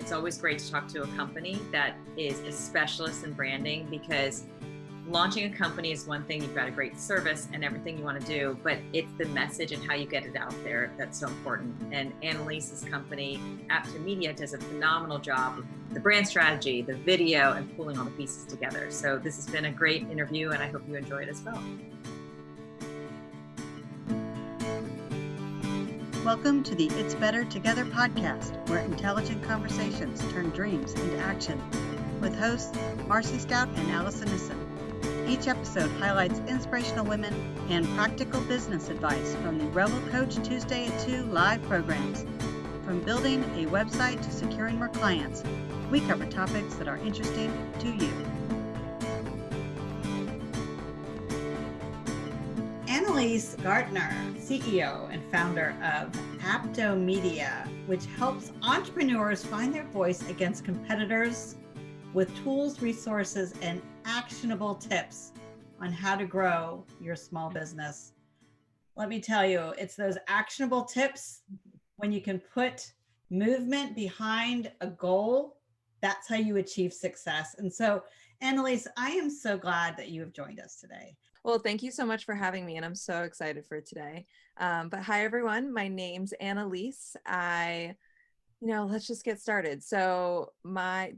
it's always great to talk to a company that is a specialist in branding, because launching a company is one thing. You've got a great service and everything you want to do, but it's the message and how you get it out there that's so important. And Anneliese's company, Apto Media, does a phenomenal job with the brand strategy, the video, and pulling all the pieces together. So this has been a great interview, and I hope you enjoy it as well. Welcome to the It's Better Together podcast, where intelligent conversations turn dreams into action, with hosts Marcy Stout and Allison Nissen. Each episode highlights inspirational women and practical business advice from the Revel Coach Tuesday at 2 live programs. From building a website to securing more clients, we cover topics that are interesting to you. Anneliese Gartner, CEO and founder of Apto Media, which helps entrepreneurs find their voice against competitors with tools, resources, and actionable tips on how to grow your small business. Let me tell you, it's those actionable tips when you can put movement behind a goal. That's how you achieve success. And so, Anneliese, I am so glad that you have joined us today. Well, thank you so much for having me, and I'm so excited for today. But hi, everyone. My name's Anneliese. Let's just get started. So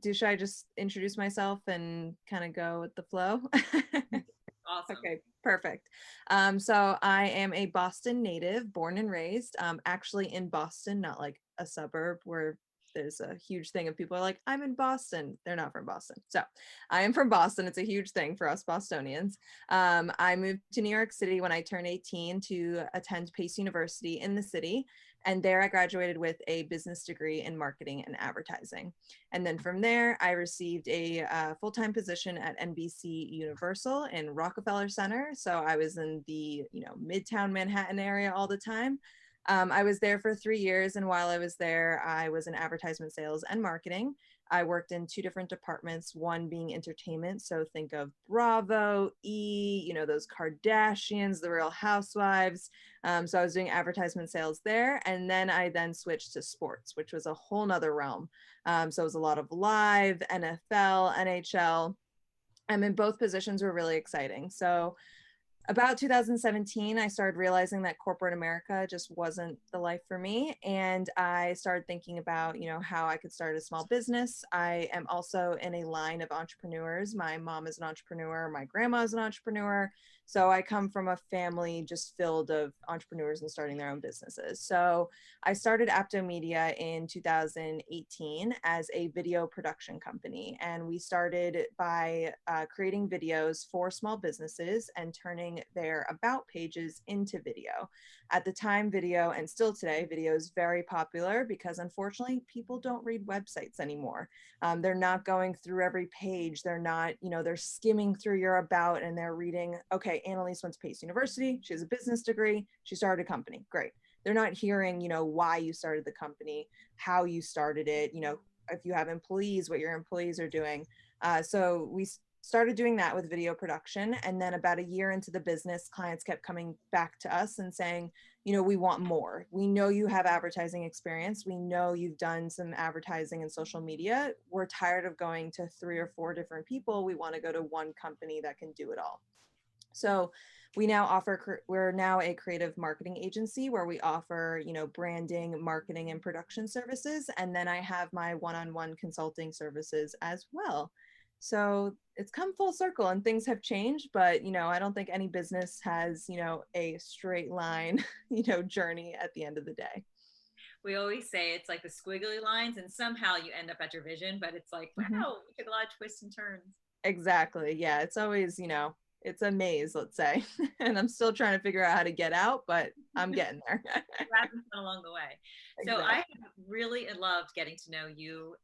should I just introduce myself and kind of go with the flow? Awesome. Okay, perfect. So I am a Boston native, born and raised, actually in Boston, not like a suburb where there's a huge thing of people are like, I'm in Boston. They're not from Boston. So I am from Boston. It's a huge thing for us Bostonians. I moved to New York City when I turned 18 to attend Pace University in the city. And there I graduated with a business degree in marketing and advertising. And then from there, I received a full-time position at NBC Universal in Rockefeller Center. So I was in the Midtown Manhattan area all the time. I was there for 3 years, and while I was there, I was in advertisement sales and marketing. I worked in 2 different departments, one being entertainment. So think of Bravo, E, those Kardashians, the Real Housewives. So I was doing advertisement sales there. And then I switched to sports, which was a whole nother realm. So it was a lot of live, NFL, NHL. And both positions were really exciting. So about 2017, I started realizing that corporate America just wasn't the life for me. And I started thinking about, how I could start a small business. I am also in a line of entrepreneurs. My mom is an entrepreneur. My grandma is an entrepreneur. So I come from a family just filled of entrepreneurs and starting their own businesses. So I started Apto Media in 2018 as a video production company. And we started by creating videos for small businesses and turning their about pages into video. At the time, video, and still today, video is very popular because unfortunately people don't read websites anymore. They're not going through every page. They're not, they're skimming through your about and they're reading, okay, Anneliese went to Pace University. She has a business degree. She started a company. Great. They're not hearing, why you started the company, how you started it, if you have employees, what your employees are doing. So we started doing that with video production. And then about a year into the business, clients kept coming back to us and saying, we want more. We know you have advertising experience. We know you've done some advertising and social media. We're tired of going to 3 or 4 different people. We want to go to one company that can do it all. So we're now a creative marketing agency where we offer, branding, marketing, and production services. And then I have my one-on-one consulting services as well. So it's come full circle and things have changed, but, I don't think any business has, a straight line, journey at the end of the day. We always say it's like the squiggly lines and somehow you end up at your vision, but it's like, wow, we took a lot of twists and turns. Exactly. Yeah. It's always, it's a maze, let's say. And I'm still trying to figure out how to get out, but I'm getting there. Along the way. Exactly. So I really loved getting to know you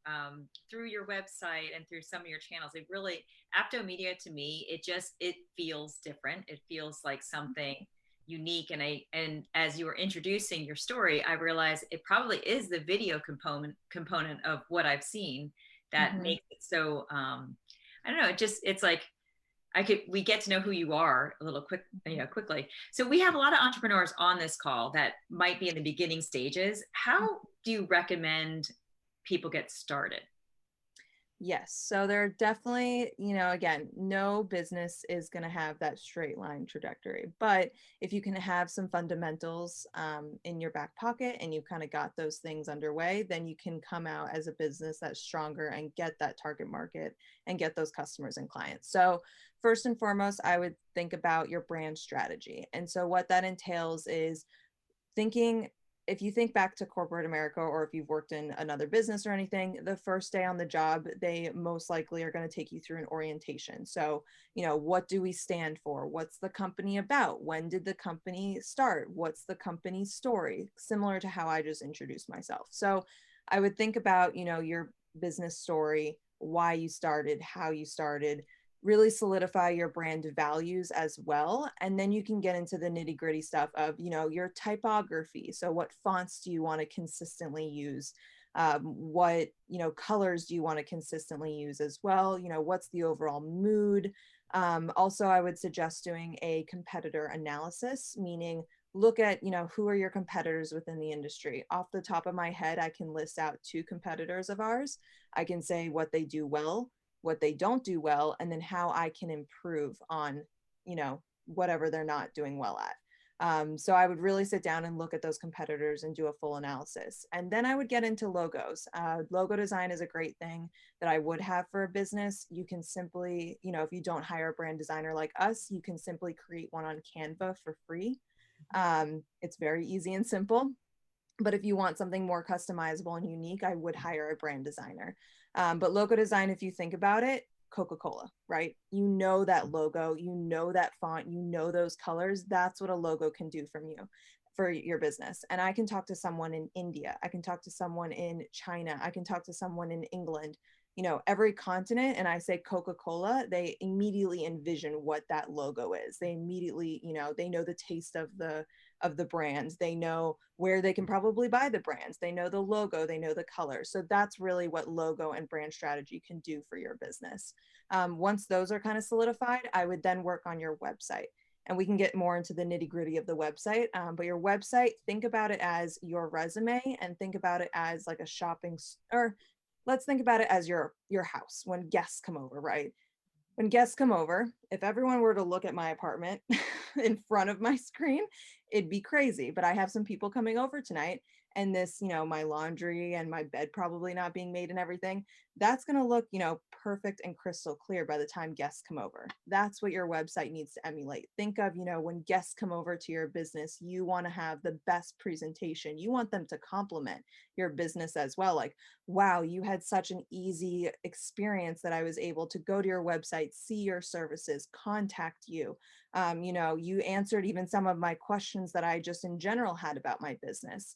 through your website and through some of your channels. It really, Apto Media to me, it feels different. It feels like something unique. And as you were introducing your story, I realized it probably is the video component of what I've seen that makes it so, I don't know, it's like, we get to know who you are a little quickly. So we have a lot of entrepreneurs on this call that might be in the beginning stages. How do you recommend people get started? Yes. So there are definitely, again, no business is going to have that straight line trajectory. But if you can have some fundamentals in your back pocket and you kind of got those things underway, then you can come out as a business that's stronger and get that target market and get those customers and clients. So first and foremost, I would think about your brand strategy. And so what that entails is thinking, if you think back to corporate America, or if you've worked in another business or anything, the first day on the job, they most likely are going to take you through an orientation. So, what do we stand for? What's the company about? When did the company start? What's the company's story? Similar to how I just introduced myself. So I would think about, your business story, why you started, how you started, really solidify your brand values as well. And then you can get into the nitty gritty stuff of, your typography. So what fonts do you want to consistently use? What, colors do you want to consistently use as well? What's the overall mood? Also, I would suggest doing a competitor analysis, meaning look at, who are your competitors within the industry. Off the top of my head, I can list out 2 competitors of ours. I can say what they do well, what they don't do well, and then how I can improve on, whatever they're not doing well at. So I would really sit down and look at those competitors and do a full analysis. And then I would get into logos. Logo design is a great thing that I would have for a business. You can simply, if you don't hire a brand designer like us, you can simply create one on Canva for free. It's very easy and simple. But if you want something more customizable and unique, I would hire a brand designer. But logo design, if you think about it, Coca-Cola, right? You know that logo, you know that font, you know those colors. That's what a logo can do for your business. And I can talk to someone in India. I can talk to someone in China. I can talk to someone in England, every continent. And I say Coca-Cola, they immediately envision what that logo is. They immediately, they know the taste of the brands. They know where they can probably buy the brands. They know the logo, they know the color. So that's really what logo and brand strategy can do for your business. Once those are kind of solidified, I would then work on your website. And we can get more into the nitty gritty of the website. But your website, think about it as your resume, and think about it as like a or let's think about it as your house when guests come over, right? When guests come over, if everyone were to look at my apartment in front of my screen, it'd be crazy. But I have some people coming over tonight, and this, my laundry and my bed probably not being made and everything, that's going to look, perfect and crystal clear by the time guests come over. That's what your website needs to emulate. Think of, when guests come over to your business, you want to have the best presentation. You want them to compliment your business as well. Like, wow, you had such an easy experience that I was able to go to your website, see your services, contact you. You answered even some of my questions that I just in general had about my business.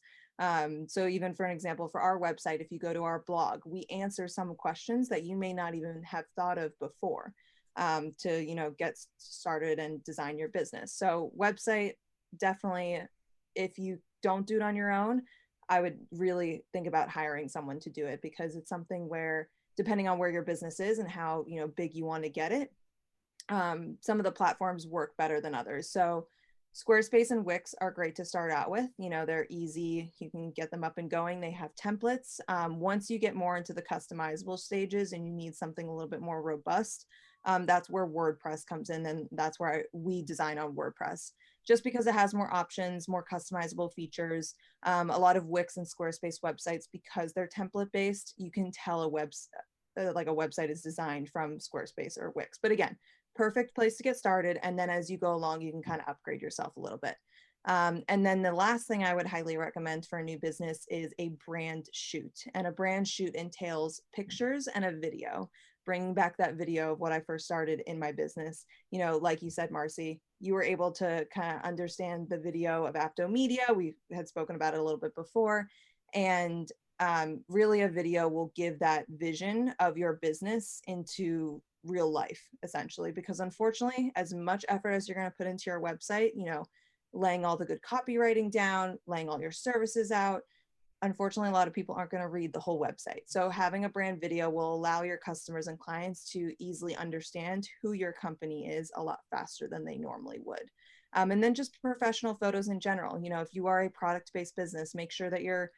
So even for an example, for our website, if you go to our blog, we answer some questions that you may not even have thought of before to, get started and design your business. So website, definitely, if you don't do it on your own, I would really think about hiring someone to do it, because it's something where, depending on where your business is and how, big you want to get it, some of the platforms work better than others. So Squarespace and Wix are great to start out with. They're easy. You can get them up and going. They have templates. Once you get more into the customizable stages and you need something a little bit more robust, that's where WordPress comes in. And that's where we design on WordPress, just because it has more options, more customizable features. A lot of Wix and Squarespace websites, because they're template based, you can tell a website is designed from Squarespace or Wix. But again, perfect place to get started. And then as you go along, you can kind of upgrade yourself a little bit. And then the last thing I would highly recommend for a new business is a brand shoot. And a brand shoot entails pictures and a video, bringing back that video of what I first started in my business. Like you said, Marcy, you were able to kind of understand the video of Apto Media. We had spoken about it a little bit before. And really a video will give that vision of your business into real life, essentially, because unfortunately, as much effort as you're going to put into your website, laying all the good copywriting down, laying all your services out, unfortunately, a lot of people aren't going to read the whole website. So having a brand video will allow your customers and clients to easily understand who your company is a lot faster than they normally would. And then just professional photos in general. If you are a product-based business, make sure that you're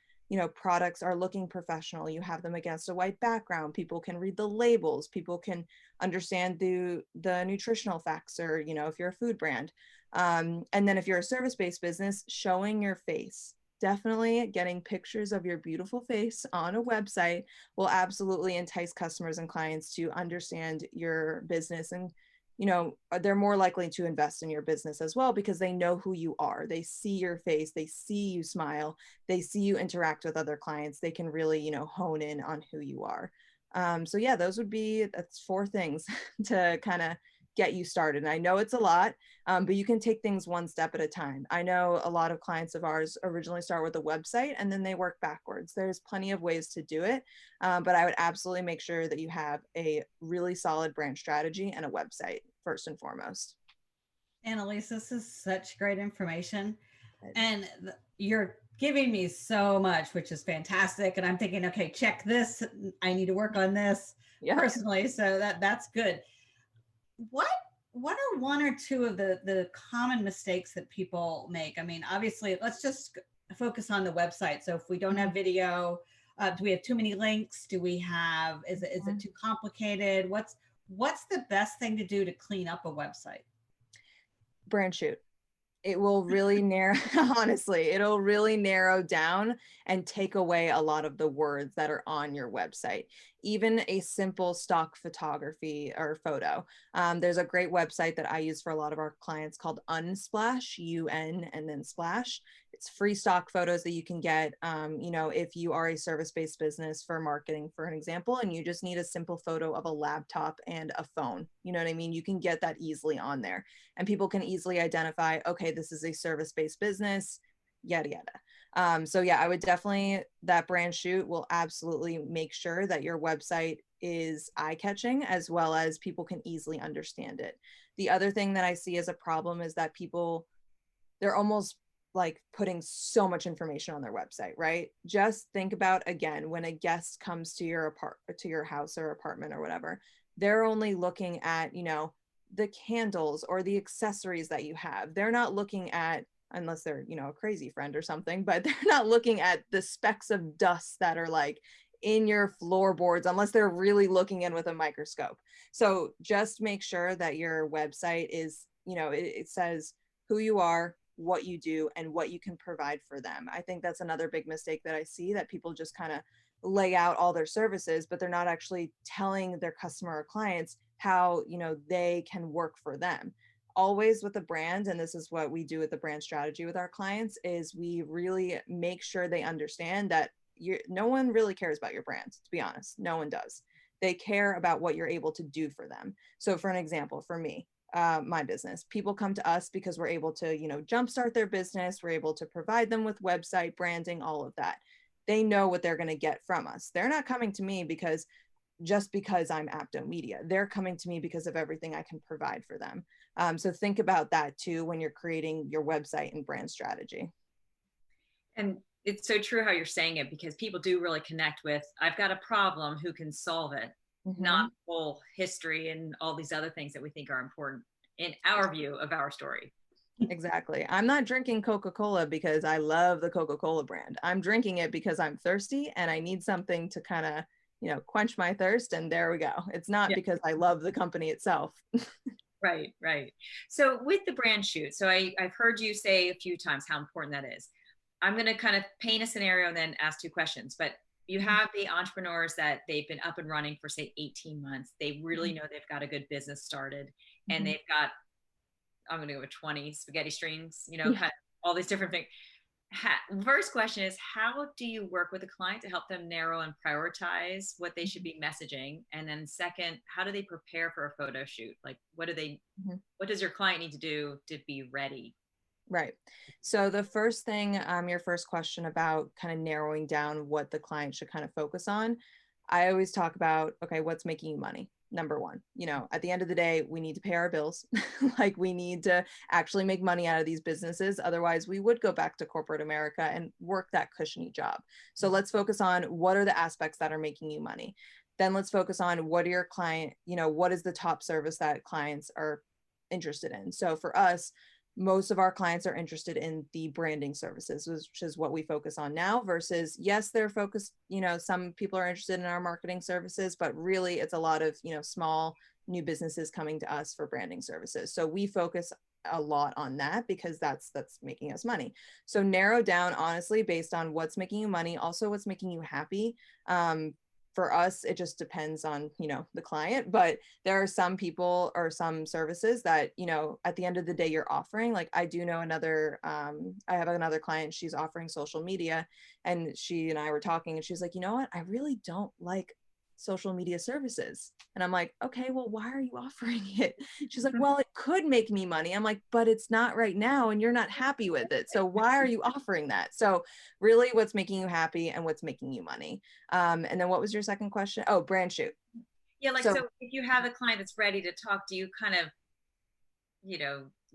products are looking professional. You have them against a white background. People can read the labels. People can understand the nutritional facts, or, if you're a food brand. And then if you're a service-based business, showing your face. Definitely getting pictures of your beautiful face on a website will absolutely entice customers and clients to understand your business. And they're more likely to invest in your business as well, because they know who you are. They see your face, they see you smile, they see you interact with other clients. They can really, hone in on who you are. So yeah, that's 4 things to kind of get you started. And I know it's a lot, but you can take things one step at a time. I know a lot of clients of ours originally start with a website and then they work backwards. There's plenty of ways to do it, but I would absolutely make sure that you have a really solid brand strategy and a website first and foremost. Anneliese, this is such great information. Good. And you're giving me so much, which is fantastic. And I'm thinking, okay, check this. I need to work on this personally. So that's good. What are 1 or 2 of the common mistakes that people make? I mean, obviously, let's just focus on the website. So if we don't have video, do we have too many links? Do we have, is it too complicated? What's the best thing to do to clean up a website? Brand shoot. It will really honestly, it'll really narrow down and take away a lot of the words that are on your website. Even a simple stock photography or photo. There's a great website that I use for a lot of our clients called Unsplash, UN and then Splash. It's free stock photos that you can get, if you are a service-based business for marketing, for an example, and you just need a simple photo of a laptop and a phone. You know what I mean? You can get that easily on there, and people can easily identify, okay, this is a service-based business, yada, yada. So yeah, I would definitely, that brand shoot will absolutely make sure that your website is eye-catching, as well as people can easily understand it. The other thing that I see as a problem is that they're almost like putting so much information on their website, right? Just think about, again, when a guest comes to your house or apartment or whatever, they're only looking at, the candles or the accessories that you have. They're not looking at, unless they're, a crazy friend or something, but they're not looking at the specks of dust that are like in your floorboards, unless they're really looking in with a microscope. So just make sure that your website is, it says who you are, what you do, and what you can provide for them. I think that's another big mistake that I see, that people just kind of lay out all their services, but they're not actually telling their customer or clients how, they can work for them. Always with a brand, and this is what we do with the brand strategy with our clients, is we really make sure they understand that no one really cares about your brand, to be honest. No one does. They care about what you're able to do for them. So for an example, for me, my business, people come to us because we're able to, jumpstart their business. We're able to provide them with website branding, all of that. They know what they're going to get from us. They're not coming to me because I'm Apto Media. They're coming to me because of everything I can provide for them. So think about that too when you're creating your website and brand strategy. And it's so true how you're saying it, because people do really connect with, I've got a problem, who can solve it, not whole history and all these other things that we think are important in our view of our story. Exactly. I'm not drinking Coca-Cola because I love the Coca-Cola brand. I'm drinking it because I'm thirsty and I need something to kind of, quench my thirst. And there we go. It's not because I love the company itself. Right. So with the brand shoot, so I've heard you say a few times how important that is. I'm going to kind of paint a scenario and then ask 2 questions, but you have the entrepreneurs that they've been up and running for, say, 18 months. They really know they've got a good business started, and they've got, I'm going to go with 20 spaghetti strings, kind of all these different things. First question is, how do you work with a client to help them narrow and prioritize what they should be messaging? And then second, how do they prepare for a photo shoot? Like, what does your client need to do to be ready? Right. So the first thing, your first question about kind of narrowing down what the client should kind of focus on, I always talk about, okay, what's making you money? Number one, at the end of the day, we need to pay our bills. Like, we need to actually make money out of these businesses. Otherwise, we would go back to corporate America and work that cushiony job. So let's focus on what are the aspects that are making you money. Then let's focus on what are your client, what is the top service that clients are interested in. So for us, most of our clients are interested in the branding services, which is what we focus on now, versus, yes, they're focused, some people are interested in our marketing services, but really it's a lot of, small new businesses coming to us for branding services. So we focus a lot on that because that's making us money. So narrow down, honestly, based on what's making you money, also what's making you happy. For us, it just depends on, the client, but there are some people or some services that, at the end of the day, you're offering. Like, I do know I have another client, she's offering social media, and she and I were talking, and she's like, you know what, I really don't like social media services. And I'm like, okay, well, why are you offering it? She's like, well, it could make me money. I'm like, but it's not right now, and you're not happy with it. So why are you offering that? So really, what's making you happy and what's making you money. And then what was your second question? Oh, brand shoot. Yeah, like, so if you have a client that's ready to talk, do you kind of,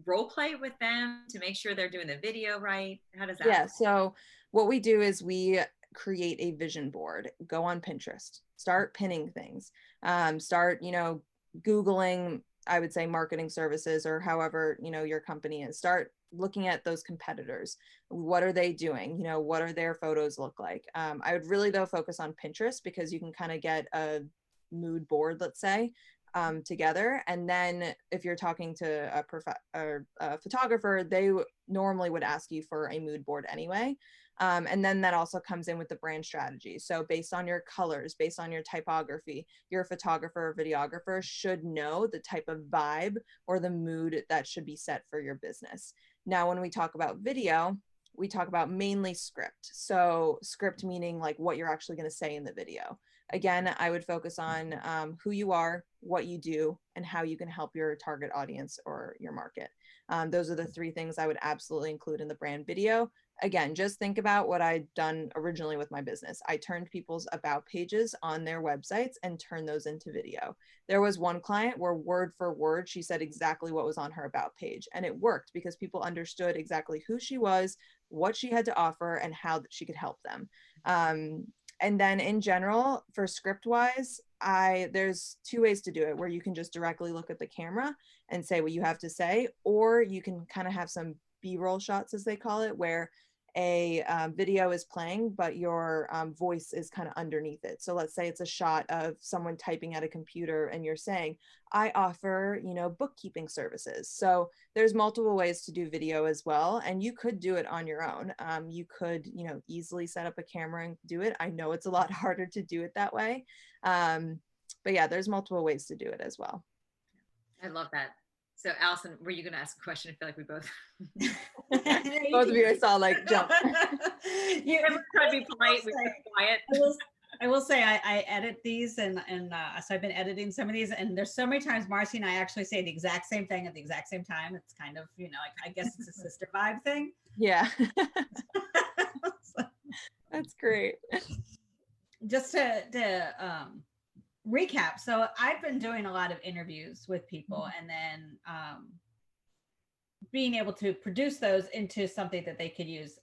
role play with them to make sure they're doing the video right? How does that Yeah, work? so what we do is we create a vision board, go on Pinterest, start pinning things, start, Googling, I would say, marketing services, or however, your company is. Start looking at those competitors. What are they doing? What are their photos look like? I would really, though, focus on Pinterest because you can kind of get a mood board, let's say, together. And then if you're talking to a photographer, they normally would ask you for a mood board anyway. And then that also comes in with the brand strategy. So based on your colors, based on your typography, your photographer or videographer should know the type of vibe or the mood that should be set for your business. Now, when we talk about video, we talk about mainly script. So script meaning like what you're actually going to say in the video. Again, I would focus on who you are, what you do, and how you can help your target audience or your market. Those are the three things I would absolutely include in the brand video. Again, just think about what I'd done originally with my business. I turned people's about pages on their websites and turned those into video. There was one client where word for word, she said exactly what was on her about page. And it worked because people understood exactly who she was, what she had to offer, and how she could help them. And then in general, for script wise, there's two ways to do it, where you can just directly look at the camera and say what you have to say, or you can kind of have some B-roll shots, as they call it, where a video is playing, but your voice is kind of underneath it. So let's say it's a shot of someone typing at a computer and you're saying, I offer, bookkeeping services. So there's multiple ways to do video as well. And you could do it on your own. You could, easily set up a camera and do it. I know it's a lot harder to do it that way. But yeah, there's multiple ways to do it as well. I love that. So Allison, were you going to ask a question? I feel like we both. Both of you, I saw like jump. You ever try to be polite? We keep quiet. I will say I edit these, and so I've been editing some of these, and there's so many times Marcy and I actually say the exact same thing at the exact same time. It's kind of, I guess it's a sister vibe thing. Yeah. That's great. Just to recap. So I've been doing a lot of interviews with people, and then being able to produce those into something that they could use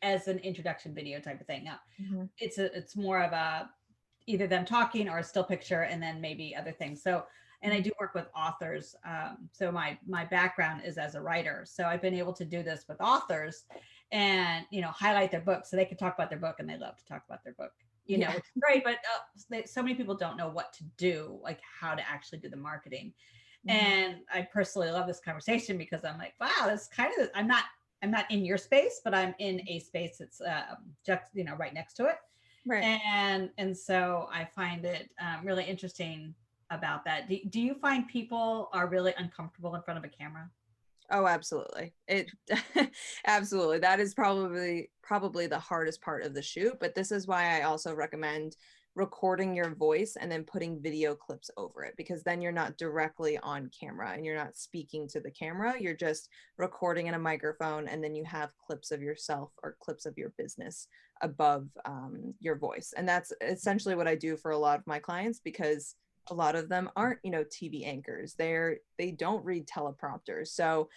as an introduction video type of thing. Now, it's more of a either them talking or a still picture, and then maybe other things. So, and I do work with authors. So my background is as a writer. So I've been able to do this with authors and, highlight their book so they can talk about their book, and they love to talk about their book. Which is great, but so many people don't know what to do, like how to actually do the marketing. And I personally love this conversation because I'm like, wow, that's kind of, I'm not in your space, but I'm in a space that's just, right next to it. Right. And so I find it really interesting about that. Do you find people are really uncomfortable in front of a camera? Oh, absolutely. Absolutely. That is probably the hardest part of the shoot, but this is why I also recommend recording your voice and then putting video clips over it, because then you're not directly on camera and you're not speaking to the camera. You're just recording in a microphone, and then you have clips of yourself or clips of your business above your voice. And that's essentially what I do for a lot of my clients, because a lot of them aren't, TV anchors. They don't read teleprompters. So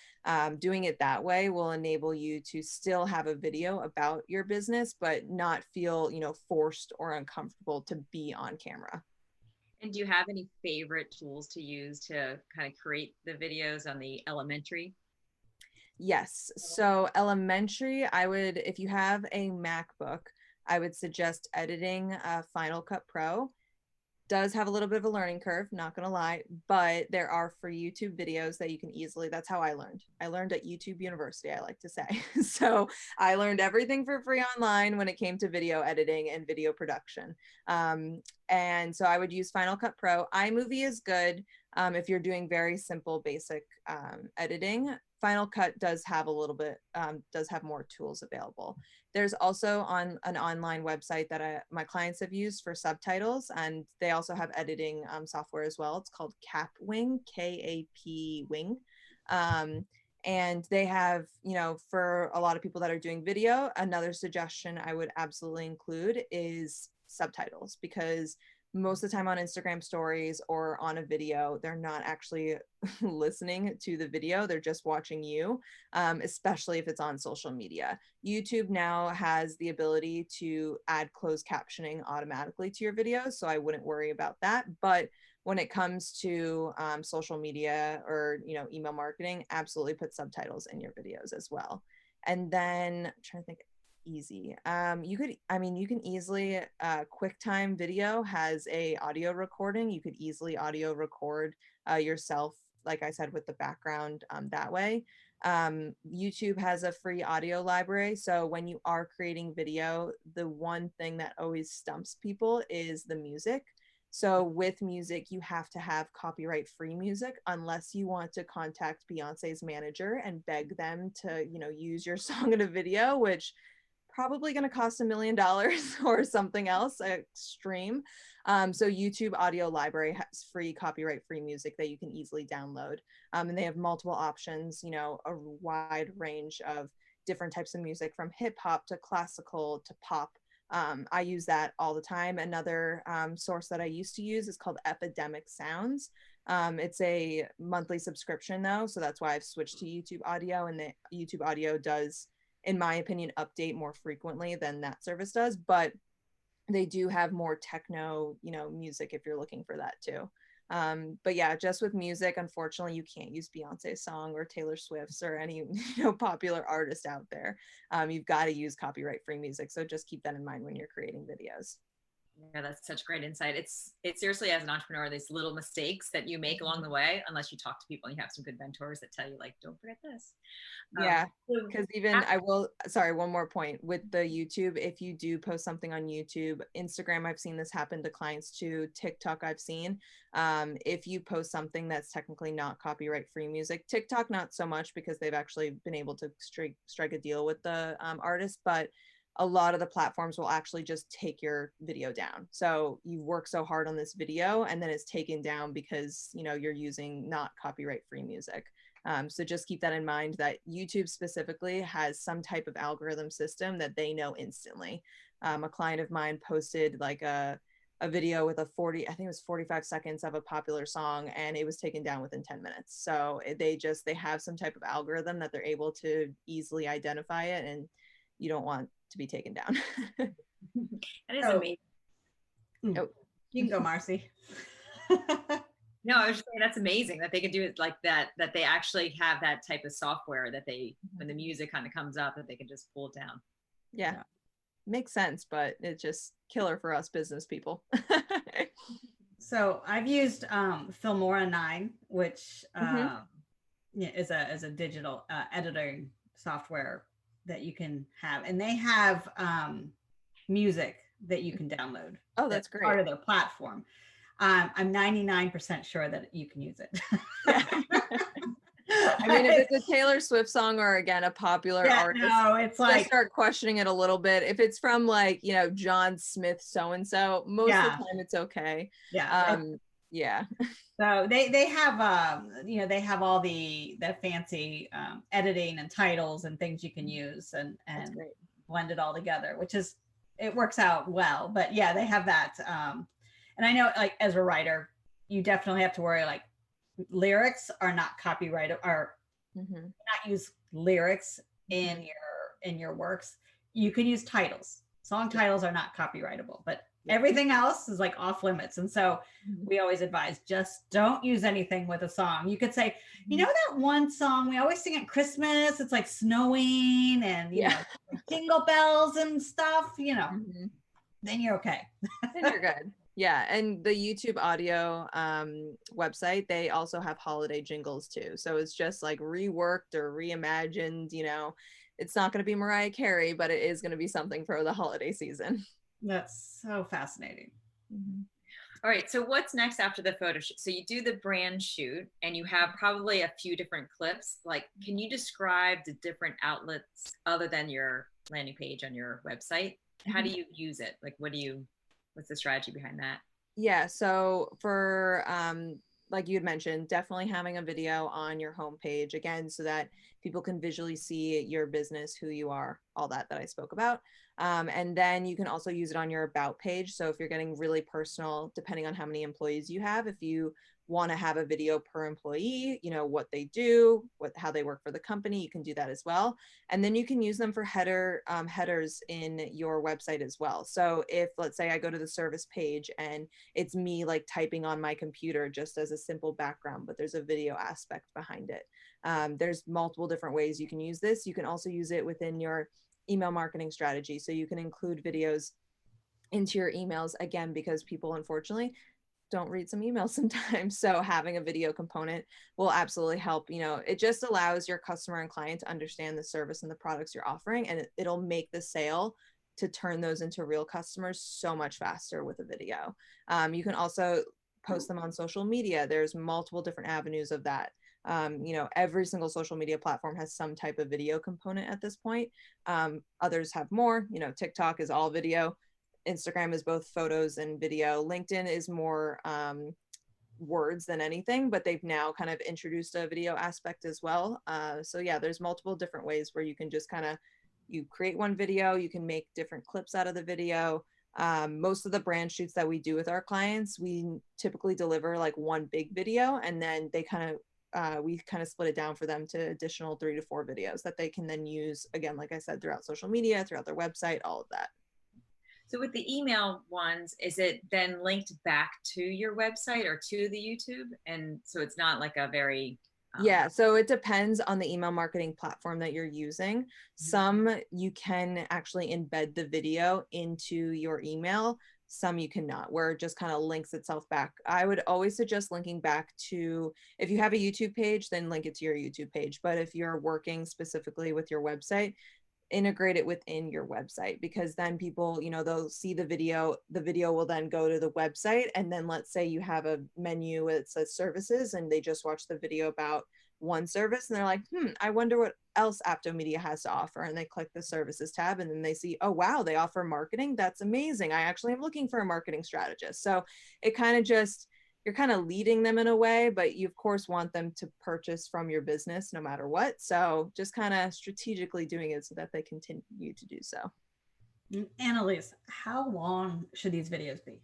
doing it that way will enable you to still have a video about your business, but not feel, forced or uncomfortable to be on camera. And do you have any favorite tools to use to kind of create the videos on the elementary? Yes. So elementary, I would, if you have a MacBook, I would suggest editing Final Cut Pro. Does have a little bit of a learning curve, not gonna lie, but there are free YouTube videos that you can easily, that's how I learned. I learned at YouTube University, I like to say. So I learned everything for free online when it came to video editing and video production. And so I would use Final Cut Pro. iMovie is good if you're doing very simple, basic editing. Final Cut does have a little bit, does have more tools available. There's also on an online website that my clients have used for subtitles, and they also have editing software as well. It's called Capwing, K-A-P Wing. And they have, you know, for a lot of people that are doing video, another suggestion I would absolutely include is subtitles, because most of the time on Instagram stories or on a video, they're not actually listening to the video. They're just watching you, especially if it's on social media. YouTube now has the ability to add closed captioning automatically to your videos, so I wouldn't worry about that. But when it comes to social media or, you know, email marketing, absolutely put subtitles in your videos as well. And then I'm trying to think, easy. You could, I mean, you can easily, QuickTime Video has a audio recording. You could easily audio record yourself, like I said, with the background that way. YouTube has a free audio library. So when you are creating video, the one thing that always stumps people is the music. So with music, you have to have copyright free music unless you want to contact Beyonce's manager and beg them to, you know, use your song in a video, which probably going to cost $1 million or something else extreme. So YouTube Audio Library has free copyright free music that you can easily download. And they have multiple options, you know, a wide range of different types of music, from hip hop to classical to pop. I use that all the time. Another source that I used to use is called Epidemic Sounds. It's a monthly subscription though, so that's why I've switched to YouTube Audio, and the YouTube Audio does, in my opinion, update more frequently than that service does, but they do have more techno, you know, music if you're looking for that too. But yeah, just with music, unfortunately, you can't use Beyonce's song or Taylor Swift's or any, you know, popular artist out there. You've got to use copyright free music. So just keep that in mind when you're creating videos. Yeah, that's such great insight. It's seriously, as an entrepreneur, these little mistakes that you make along the way, unless you talk to people and you have some good mentors that tell you, like, don't forget this. Yeah, So because even I will, sorry, one more point with the YouTube. If you do post something on YouTube, Instagram, I've seen this happen to clients too. TikTok, I've seen. If you post something that's technically not copyright free music, TikTok, not so much, because they've actually been able to strike a deal with the artist, but a lot of the platforms will actually just take your video down. So you work so hard on this video and then it's taken down because, you know, you're using not copyright free music. So just keep that in mind, that YouTube specifically has some type of algorithm system that they know instantly. A client of mine posted like a video with a 40, I think it was 45 seconds of a popular song, and it was taken down within 10 minutes. So they have some type of algorithm that they're able to easily identify it, and you don't want to be taken down. that is amazing. Oh, you can go, Marcy. No, I was just saying that's amazing that they can do it like that, that they actually have that type of software that they, when the music kind of comes up, that they can just pull it down. Yeah. Makes sense, but it's just killer for us business people. So I've used Filmora 9, which is a digital editing software that you can have, and they have music that you can download. Oh, that's great. Part of their platform. I'm 99% sure that you can use it. Yeah. I mean, if it's a Taylor Swift song or, again, a popular artist, no, it's like, start questioning it a little bit. If it's from, like, you know, John Smith so-and-so, most of the time it's okay. Yeah. Yeah. So they have you know, they have all the fancy editing and titles and things you can use and blend it all together, which is, it works out well. But yeah, they have that. And I know, like, as a writer, you definitely have to worry, like, lyrics are not copyrighted, or not use lyrics in your works. You can use titles. Song titles are not copyrightable, but Everything else is like off limits. And so Mhm. we always advise just don't use anything with a song. You could say, you know, that one song we always sing at Christmas, it's like snowing and, Yeah. like jingle bells and stuff, Mhm. then you're okay. Then you're good. Yeah, and the YouTube audio website, they also have holiday jingles too. So it's just like reworked or reimagined, It's not going to be Mariah Carey, but it is going to be something for the holiday season. That's so fascinating. Mhm. All right. So what's next after the photo shoot? So you do the brand shoot and you have probably a few different clips. Like, can you describe the different outlets other than your landing page on your website? How do you use it? Like, what's the strategy behind that? Yeah, so for like you had mentioned, definitely having a video on your homepage again so that people can visually see your business, who you are, all that I spoke about. And then you can also use it on your about page. So if you're getting really personal, depending on how many employees you have, if you want to have a video per employee, what they do, how they work for the company, you can do that as well. And then you can use them for headers in your website as well. So if, let's say, I go to the service page and it's me like typing on my computer just as a simple background, but there's a video aspect behind it. There's multiple different ways you can use this. You can also use it within your email marketing strategy. So you can include videos into your emails, again, because people unfortunately don't read some emails sometimes. So having a video component will absolutely help. It just allows your customer and client to understand the service and the products you're offering, and it'll make the sale to turn those into real customers so much faster with a video. You can also post them on social media. There's multiple different avenues of that. Every single social media platform has some type of video component at this point. Others have more. TikTok is all video. Instagram is both photos and video. LinkedIn is more words than anything, but they've now kind of introduced a video aspect as well. So yeah, there's multiple different ways where you can just you create one video, you can make different clips out of the video. Most of the brand shoots that we do with our clients, we typically deliver like one big video, and then we kind of split it down for them to additional 3 to 4 videos that they can then use, again, like I said, throughout social media, throughout their website, all of that. So with the email ones, is it then linked back to your website or to the YouTube? And so it's not like a very yeah, so it depends on the email marketing platform that you're using. Some you can actually embed the video into your email. Some you cannot, where it just kind of links itself back. I would always suggest linking back to, if you have a YouTube page, then link it to your YouTube page. But if you're working specifically with your website, integrate it within your website, because then people, they'll see the video will then go to the website, and then let's say you have a menu that says services and they just watch the video about one service and they're like, I wonder what else Apto Media has to offer, and they click the services tab and then they see, oh wow, they offer marketing, that's amazing, I actually am looking for a marketing strategist. So it kind of just, you're kind of leading them in a way, but you of course want them to purchase from your business no matter what. So just kind of strategically doing it so that they continue to do so. Anneliese, how long should these videos be?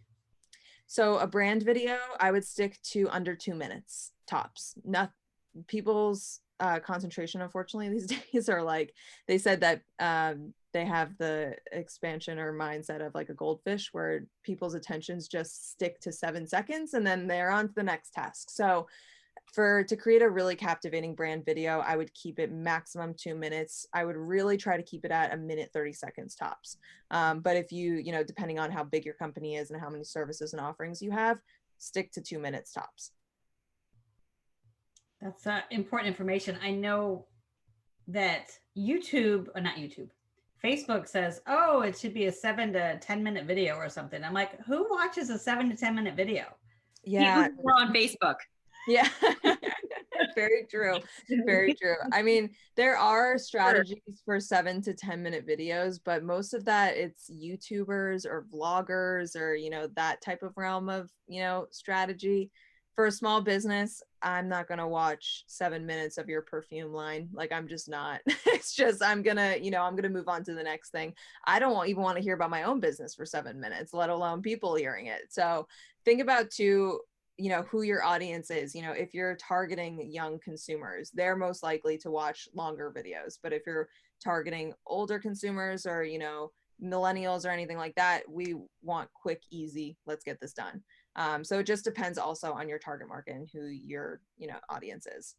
So a brand video, I would stick to under 2 minutes tops. Not people's concentration, unfortunately, these days are like, they said that they have the expansion or mindset of like a goldfish, where people's attentions just stick to 7 seconds and then they're on to the next task. So to create a really captivating brand video, I would keep it maximum 2 minutes. I would really try to keep it at 1 minute 30 seconds tops. But if depending on how big your company is and how many services and offerings you have, stick to 2 minutes tops. That's important information. I know that not YouTube, Facebook says, oh, it should be a 7 to 10 minute video or something. I'm like, who watches a 7 to 10 minute video? Yeah. We're on Facebook. Yeah. Very true. Very true. I mean, there are strategies for 7 to 10 minute videos, but most of that, it's YouTubers or vloggers or, that type of realm of, strategy. For a small business, I'm not going to watch 7 minutes of your perfume line. Like, I'm just not. It's just, I'm going to move on to the next thing. I don't even want to hear about my own business for 7 minutes, let alone people hearing it. So think about who your audience is. If you're targeting young consumers, they're most likely to watch longer videos. But if you're targeting older consumers or, millennials or anything like that. We want quick, easy, let's get this done. So it just depends also on your target market and who your, audience is.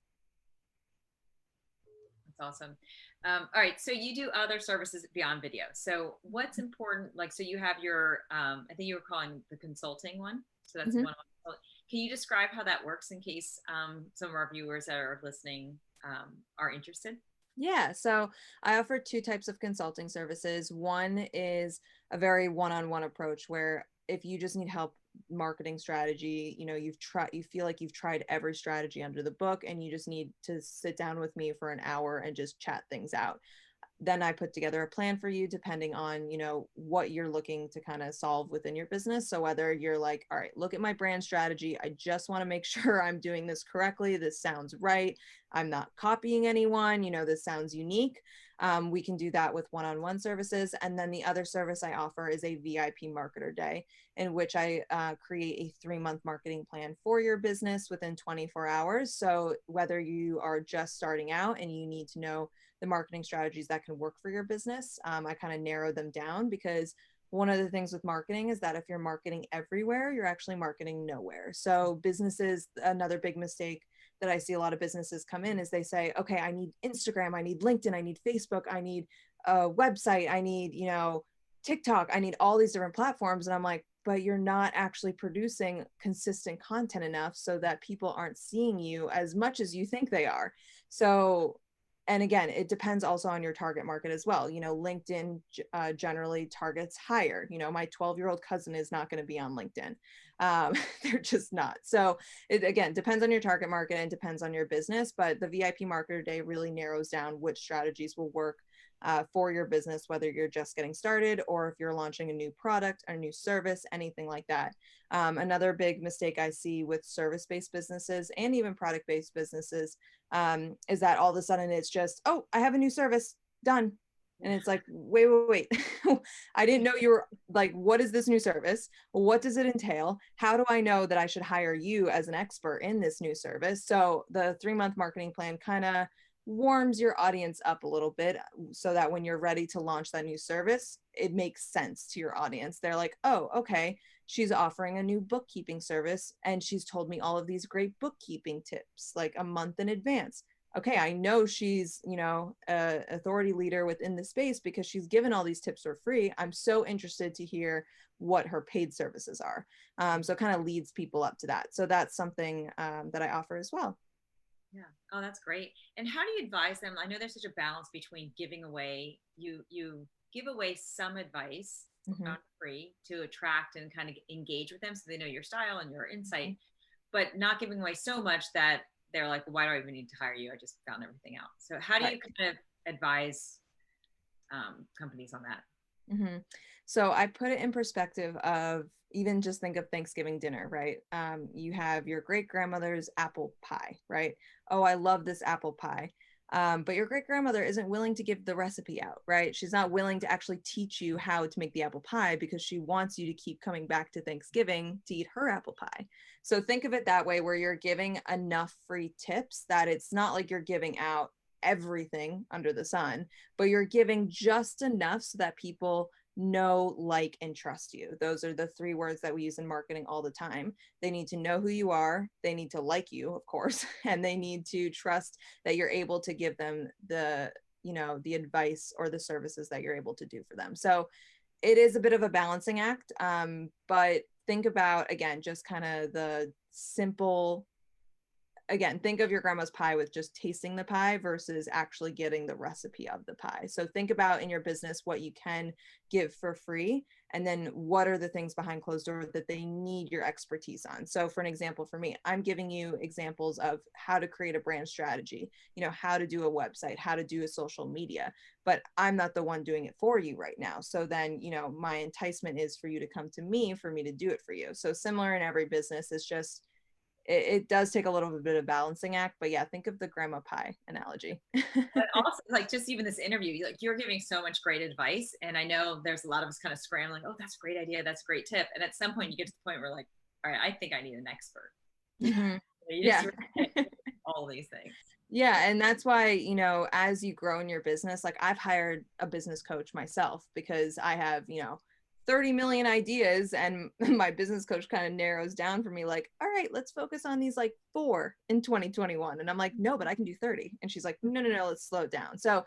That's awesome. All right. So you do other services beyond video. So what's important? Like, so you have your, I think you were calling the consulting one. So that's Mm-hmm. one. Can you describe how that works in case some of our viewers that are listening are interested? Yeah, so I offer two types of consulting services. One is a very one-on-one approach where if you just need help marketing strategy, you feel like you've tried every strategy under the book and you just need to sit down with me for an hour and just chat things out. Then I put together a plan for you depending on, what you're looking to kind of solve within your business. So whether you're like, all right, look at my brand strategy. I just want to make sure I'm doing this correctly. This sounds right. I'm not copying anyone. This sounds unique. We can do that with one-on-one services. And then the other service I offer is a VIP marketer day in which I create a 3-month marketing plan for your business within 24 hours. So whether you are just starting out and you need to know the marketing strategies that can work for your business, I kind of narrow them down because one of the things with marketing is that if you're marketing everywhere, you're actually marketing nowhere. So businesses, another big mistake that I see a lot of businesses come in is they say, okay, I need Instagram, I need LinkedIn, I need Facebook, I need a website, I need, TikTok, I need all these different platforms. And I'm like, but you're not actually producing consistent content enough so that people aren't seeing you as much as you think they are. So, and again, it depends also on your target market as well. LinkedIn generally targets higher. My 12-year-old cousin is not going to be on LinkedIn. They're just not. So it, again, depends on your target market and depends on your business. But the VIP Marketer Day really narrows down which strategies will work for your business, whether you're just getting started or if you're launching a new product or a new service, anything like that. Another big mistake I see with service-based businesses and even product-based businesses is that all of a sudden it's just, oh, I have a new service, done. And it's like, wait. I didn't know you were like, what is this new service? What does it entail? How do I know that I should hire you as an expert in this new service? So the 3-month marketing plan kind of warms your audience up a little bit so that when you're ready to launch that new service, it makes sense to your audience. They're like, oh, okay, she's offering a new bookkeeping service and she's told me all of these great bookkeeping tips like a month in advance. Okay, I know she's, a authority leader within the space because she's given all these tips for free. I'm so interested to hear what her paid services are. So it kind of leads people up to that. So that's something that I offer as well. Yeah. Oh, that's great. And how do you advise them? I know there's such a balance between giving away, you give away some advice Mm-hmm. for free to attract and kind of engage with them so they know your style and your insight, Mm-hmm. but not giving away so much that they're like, why do I even need to hire you? I just found everything out. So how do Right. you kind of advise companies on that? Mm-hmm. So I put it in perspective of even just think of Thanksgiving dinner, right? You have your great grandmother's apple pie, right? Oh, I love this apple pie. But your great grandmother isn't willing to give the recipe out, right? She's not willing to actually teach you how to make the apple pie because she wants you to keep coming back to Thanksgiving to eat her apple pie. So think of it that way, where you're giving enough free tips that it's not like you're giving out everything under the sun, but you're giving just enough so that people know, like, and trust you. Those are the 3 words that we use in marketing all the time. They need to know who you are, they need to like you, of course, and they need to trust that you're able to give them the advice or the services that you're able to do for them. So it is a bit of a balancing act, but think about, again, just kind of the simple, again, think of your grandma's pie with just tasting the pie versus actually getting the recipe of the pie. So think about in your business what you can give for free, and then what are the things behind closed doors that they need your expertise on. So for an example, for me, I'm giving you examples of how to create a brand strategy, how to do a website, how to do a social media, but I'm not the one doing it for you right now. So then, my enticement is for you to come to me for me to do it for you. So similar in every business, it's just, it does take a little bit of balancing act, but yeah, think of the grandma pie analogy. But also, like, just even this interview, like, you're giving so much great advice, and I know there's a lot of us kind of scrambling. Oh, that's a great idea. That's a great tip. And at some point, you get to the point where, like, all right, I think I need an expert. Mm-hmm. You Yeah. just all these things. Yeah. And that's why, you know, as you grow in your business, like I've hired a business coach myself because I have, you know, 30 million ideas, and my business coach kind of narrows down for me like, all right, let's focus on these like 4 in 2021. And I'm like, no, but I can do 30. And she's like, no, no, no, let's slow it down. So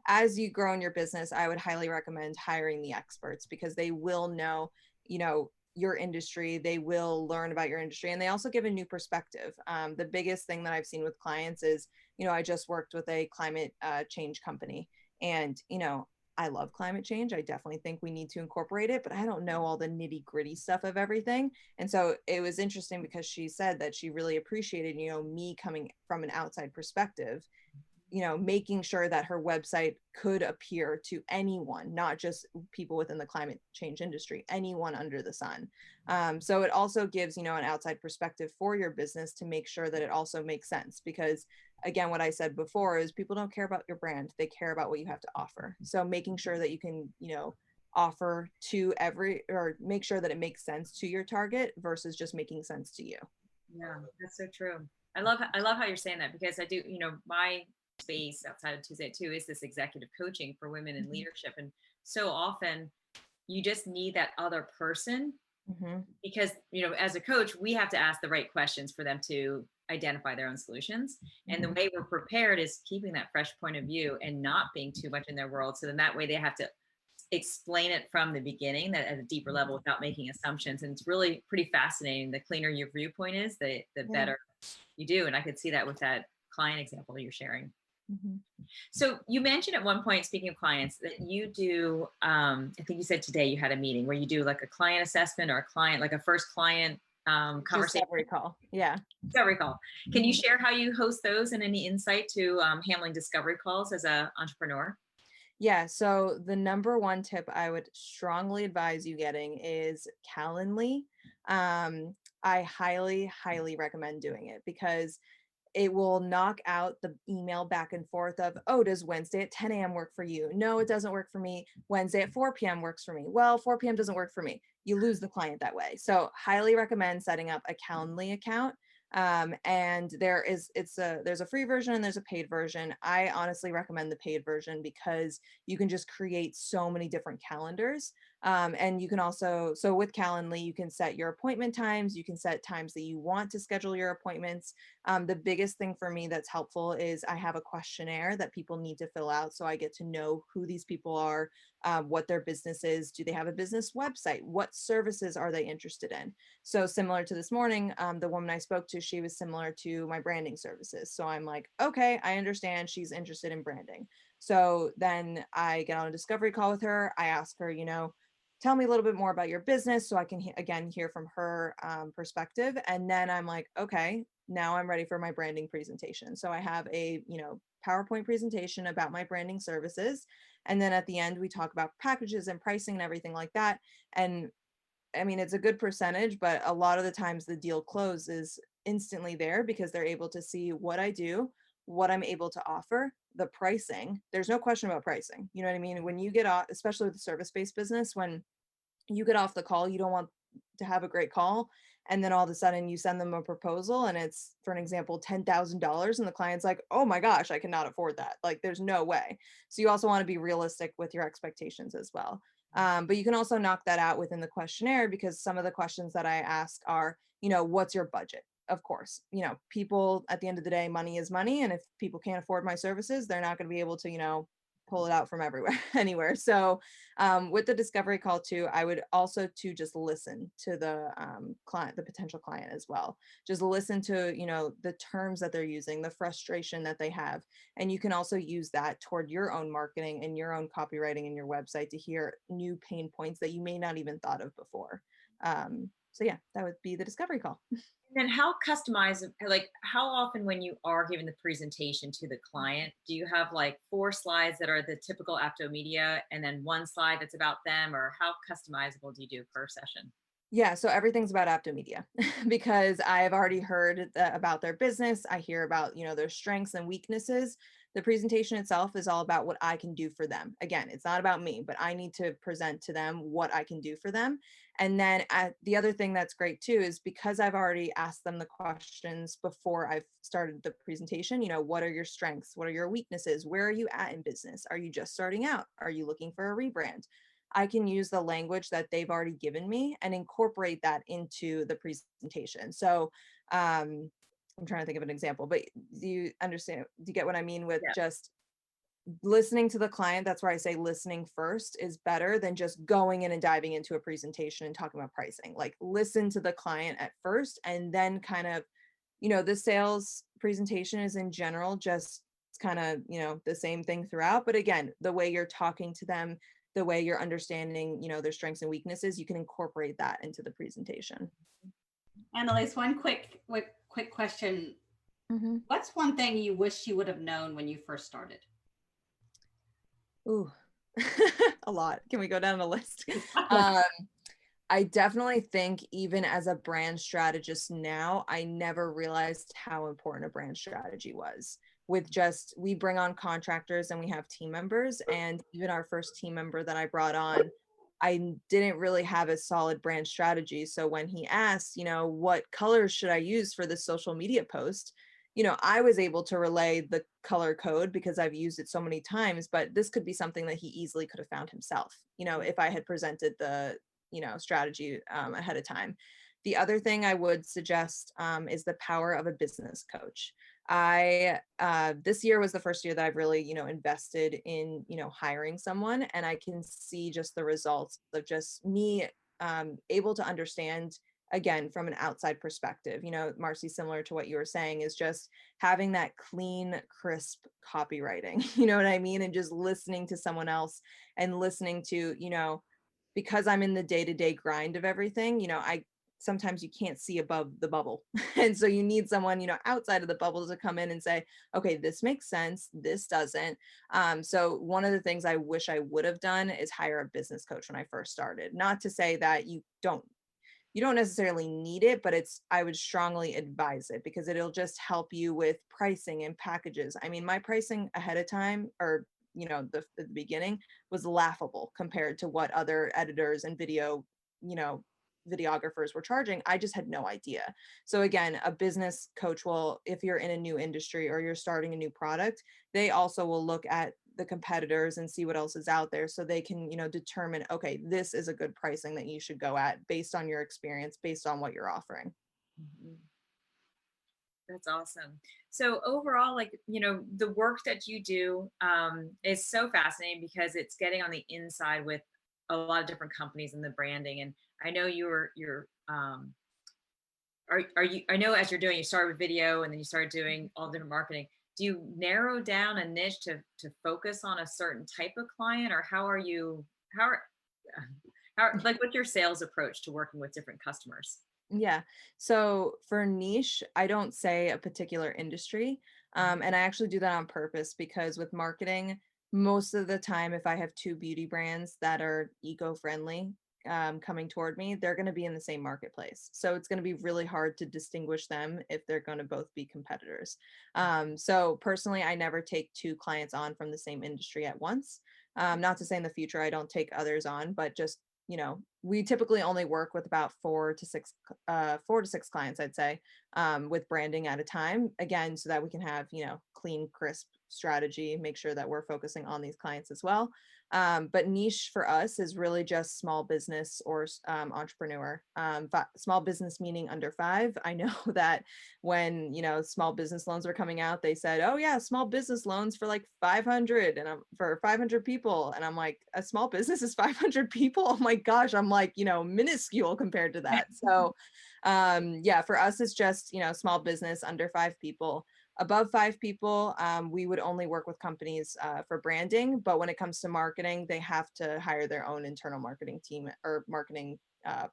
as you grow in your business, I would highly recommend hiring the experts because they will know, you know, your industry. They will learn about your industry, and they also give a new perspective. The biggest thing that I've seen with clients is, you know, I just worked with a climate change company, and, you know, I love climate change. I definitely think we need to incorporate it, but I don't know all the nitty gritty stuff of everything. And so it was interesting because she said that she really appreciated, you know, me coming from an outside perspective, you know, making sure that her website could appear to anyone, not just people within the climate change industry, anyone under the sun. So it also gives, you know, an outside perspective for your business to make sure that it also makes sense. Because again, what I said before is people don't care about your brand, they care about what you have to offer. So making sure that you can, you know, offer to every, or make sure that it makes sense to your target versus just making sense to you. Yeah, that's so true. I love how you're saying that, because I do, you know, my space outside of Tuesday too is this executive coaching for women in Mhm. leadership. And so often you just need that other person, Mhm. because, you know, as a coach, we have to ask the right questions for them to identify their own solutions. And the Mhm. way we're prepared is keeping that fresh point of view and not being too much in their world. So then that way they have to explain it from the beginning, that at a deeper level, without making assumptions. And it's really pretty fascinating. The cleaner your viewpoint is, the Yeah. better you do. And I could see that with that client example you're sharing. Mhm. So you mentioned at one point, speaking of clients, that you do, I think you said today you had a meeting where you do like a client assessment, or a client, like a first client conversation. Discovery call. Yeah. Discovery call. Can you Mhm. share how you host those, and any insight to handling discovery calls as an entrepreneur? Yeah, so the number one tip I would strongly advise you getting is Calendly. I highly, highly recommend doing it because it will knock out the email back and forth of, oh, does Wednesday at 10 a.m. work for you? No, it doesn't work for me. Wednesday at 4 p.m. works for me. Well, 4 p.m. doesn't work for me. You lose the client that way. So highly recommend setting up a Calendly account. And there's a free version and there's a paid version. I honestly recommend the paid version because you can just create so many different calendars. And you can also, so with Calendly, you can set your appointment times, you can set times that you want to schedule your appointments. The biggest thing for me that's helpful is I have a questionnaire that people need to fill out. So I get to know who these people are, what their business is. Do they have a business website? What services are they interested in? So similar to this morning, the woman I spoke to, she was similar to my branding services. So I'm like, okay, I understand she's interested in branding. So then I get on a discovery call with her. I ask her, you know, tell me a little bit more about your business so I can again hear from her perspective. And then I'm like, okay, now I'm ready for my branding presentation. So I have a, you know, PowerPoint presentation about my branding services. And then at the end, we talk about packages and pricing and everything like that. And I mean, it's a good percentage, but a lot of the times the deal close is instantly there because they're able to see what I do, what I'm able to offer, the pricing. There's no question about pricing. You know what I mean? When you get off, especially with the service-based business, when you get off the call, you don't want to have a great call. And then all of a sudden you send them a proposal and it's, for an example, $10,000. And the client's like, oh my gosh, I cannot afford that. Like, there's no way. So you also want to be realistic with your expectations as well. But you can also knock that out within the questionnaire because some of the questions that I ask are, you know, what's your budget? Of course, you know, people at the end of the day, money is money. And if people can't afford my services, they're not going to be able to, you know, pull it out from everywhere, anywhere. So with the discovery call too, I would also to just listen to the client, the potential client as well. Just listen to, you know, the terms that they're using, the frustration that they have. And you can also use that toward your own marketing and your own copywriting and your website to hear new pain points that you may not even thought of before. So yeah, that would be the discovery call. And then how customized, like how often when you are giving the presentation to the client, do you have like 4 slides that are the typical Apto Media and then one slide that's about them, or how customizable do you do per session? Yeah, so everything's about Apto Media because I've already heard about their business. I hear about, you know, their strengths and weaknesses. The presentation itself is all about what I can do for them. Again, it's not about me, but I need to present to them what I can do for them. And then the other thing that's great too is because I've already asked them the questions before I've started the presentation, what are your strengths? What are your weaknesses? Where are you at in business? Are you just starting out? Are you looking for a rebrand? I can use the language that they've already given me and incorporate that into the presentation. So I'm trying to think of an example, but do you understand? Do you get what I mean with Yeah. just listening to the client? That's where I say listening first is better than just going in and diving into a presentation and talking about pricing. Like listen to the client at first and then kind of, the sales presentation is in general just kind of, the same thing throughout. But again, the way you're talking to them, the way you're understanding, their strengths and weaknesses, you can incorporate that into the presentation. Anneliese, one quick question. Mm-hmm. What's one thing you wish you would have known when you first started? Ooh, a lot. Can we go down a list? I definitely think even as a brand strategist now, I never realized how important a brand strategy was. With just, we bring on contractors and we have team members, and even our first team member that I brought on, I didn't really have a solid brand strategy. So when he asked, what colors should I use for this social media post? I was able to relay the color code because I've used it so many times, but this could be something that he easily could have found himself, if I had presented the strategy ahead of time. The other thing I would suggest is the power of a business coach. I this year was the first year that I've really invested in hiring someone, and I can see just the results of just me able to understand again from an outside perspective. Marcy, similar to what you were saying, is just having that clean, crisp copywriting. You know what I mean? And just listening to someone else and listening to because I'm in the day-to-day grind of everything, I sometimes you can't see above the bubble. And so you need someone, outside of the bubble to come in and say, okay, this makes sense. This doesn't. So one of the things I wish I would have done is hire a business coach when I first started. Not to say that you don't necessarily need it, but I would strongly advise it because it'll just help you with pricing and packages. I mean, my pricing ahead of time, or the beginning, was laughable compared to what other editors and videographers were charging. I just had no idea. So again, a business coach will, if you're in a new industry or you're starting a new product, they also will look at the competitors and see what else is out there so they can determine, okay, this is a good pricing that you should go at based on your experience, based on what you're offering. Mhm. That's awesome. So overall, like, the work that you do is so fascinating because it's getting on the inside with a lot of different companies and the branding. And I know you're are you, I know as you're doing, you started with video and then you started doing all different marketing. Do you narrow down a niche to focus on a certain type of client, or how are, like, what's your sales approach to working with different customers? Yeah. So for niche, I don't say a particular industry. And I actually do that on purpose because with marketing, most of the time, if I have two beauty brands that are eco-friendly coming toward me, they're going to be in the same marketplace. So it's going to be really hard to distinguish them if they're going to both be competitors. So personally, I never take two clients on from the same industry at once. Not to say in the future I don't take others on, but just we typically only work with about 4 to 6 clients, I'd say, with branding at a time, again, so that we can have clean, crisp strategy, make sure that we're focusing on these clients as well. But niche for us is really just small business or entrepreneur. Small business meaning under 5. I know that when small business loans were coming out, they said, oh yeah, small business loans for like 500 and for 500 people, and I'm like, a small business is 500 people? Oh my gosh, I'm like minuscule compared to that. So yeah, for us it's just small business under 5 people. Above 5 people, we would only work with companies for branding, but when it comes to marketing, they have to hire their own internal marketing team or marketing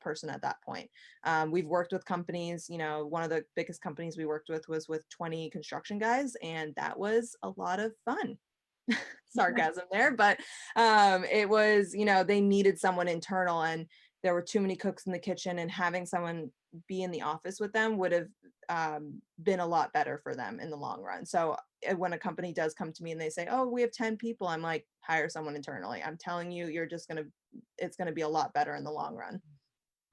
person at that point. We've worked with companies, one of the biggest companies we worked with was with 20 construction guys, and that was a lot of fun. Sarcasm there, but it was, they needed someone internal, and there were too many cooks in the kitchen, and having someone be in the office with them would have been a lot better for them in the long run. So when a company does come to me and they say, oh, we have 10 people, I'm like, hire someone internally. I'm telling you, it's going to be a lot better in the long run.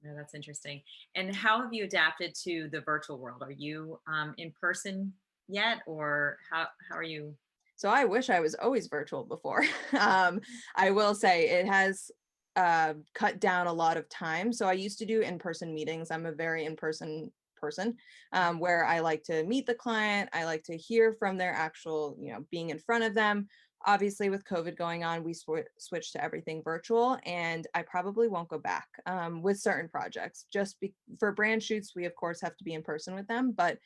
Yeah, that's interesting. And how have you adapted to the virtual world? Are you in person yet, or how are you? So I wish I was always virtual before. I will say it has cut down a lot of time. So I used to do in-person meetings. I'm a very in-person person, where I like to meet the client. I like to hear from their actual, being in front of them. Obviously, with COVID going on, we switched to everything virtual, and I probably won't go back with certain projects. For brand shoots, we of course have to be in person with them, but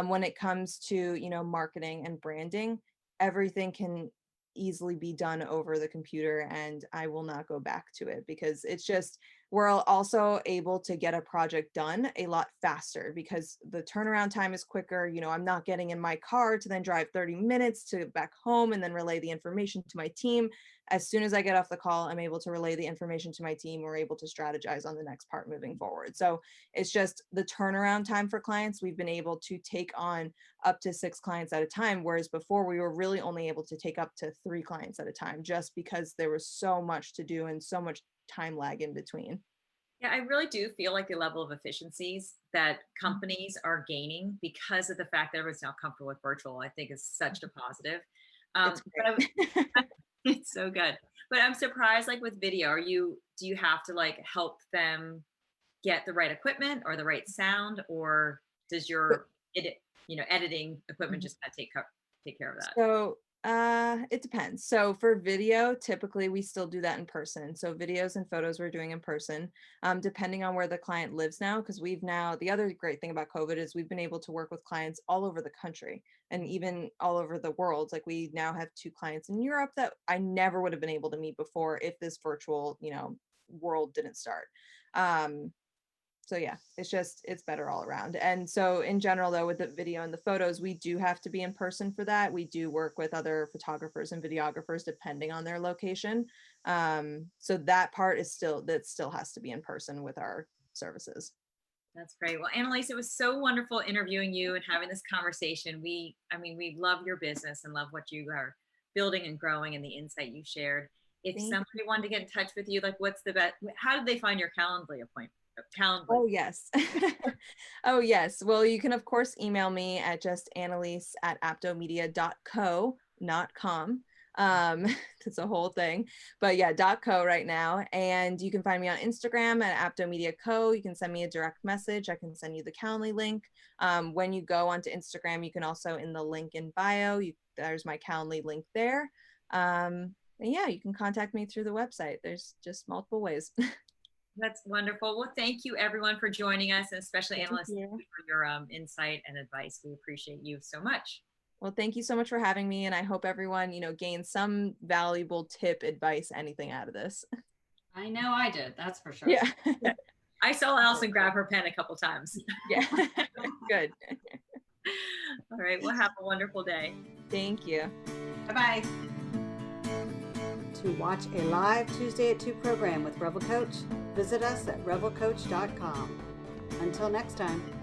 when it comes to marketing and branding, everything can easily be done over the computer, and I will not go back to it because it's just, we're also able to get a project done a lot faster because the turnaround time is quicker. I'm not getting in my car to then drive 30 minutes to back home and then relay the information to my team. As soon as I get off the call, I'm able to relay the information to my team. We're able to strategize on the next part moving forward. So it's just the turnaround time for clients. We've been able to take on up to 6 clients at a time, whereas before we were really only able to take up to 3 clients at a time just because there was so much to do and so much time lag in between. Yeah, I really do feel like the level of efficiencies that companies are gaining because of the fact that everyone's now comfortable with virtual, I think is such a positive. It's But great. it's so good. But I'm surprised, like with video, do you have to like help them get the right equipment or the right sound, or does your editing equipment just kind of take care of that? So it depends. So for video, typically we still do that in person. So videos and photos we're doing in person, depending on where the client lives now, because the other great thing about COVID is we've been able to work with clients all over the country and even all over the world. Like we now have 2 clients in Europe that I never would have been able to meet before if this virtual, world didn't start. So yeah, it's better all around. And so in general though, with the video and the photos, we do have to be in person for that. We do work with other photographers and videographers depending on their location. So that still has to be in person with our services. That's great. Well, Anneliese, it was so wonderful interviewing you and having this conversation. We love your business and love what you are building and growing and the insight you shared. If Thank somebody wanted to get in touch with you, like what's the best, how did they find your Calendly appointment? Calendly. Oh, yes. Oh, yes. Well, you can, of course, email me at just anneliese@aptomedia.co, not com. It's a whole thing. But yeah, .co right now. And you can find me on Instagram at Apto Media Co. You can send me a direct message. I can send you the Calendly link. When you go onto Instagram, you can also, in the link in bio, there's my Calendly link there. And yeah, you can contact me through the website. There's just multiple ways. That's wonderful. Well, thank you everyone for joining us, and especially Thank Anneliese you. for your insight and advice. We appreciate you so much. Well, thank you so much for having me. And I hope everyone, gains some valuable tip, advice, anything out of this. I know I did. That's for sure. Yeah. I saw Allison grab her pen a couple times. Yeah. Good. All right. Well, have a wonderful day. Thank you. Bye-bye. To watch a live Tuesday at 2 program with Revel Coach, visit us at revelcoach.com. Until next time.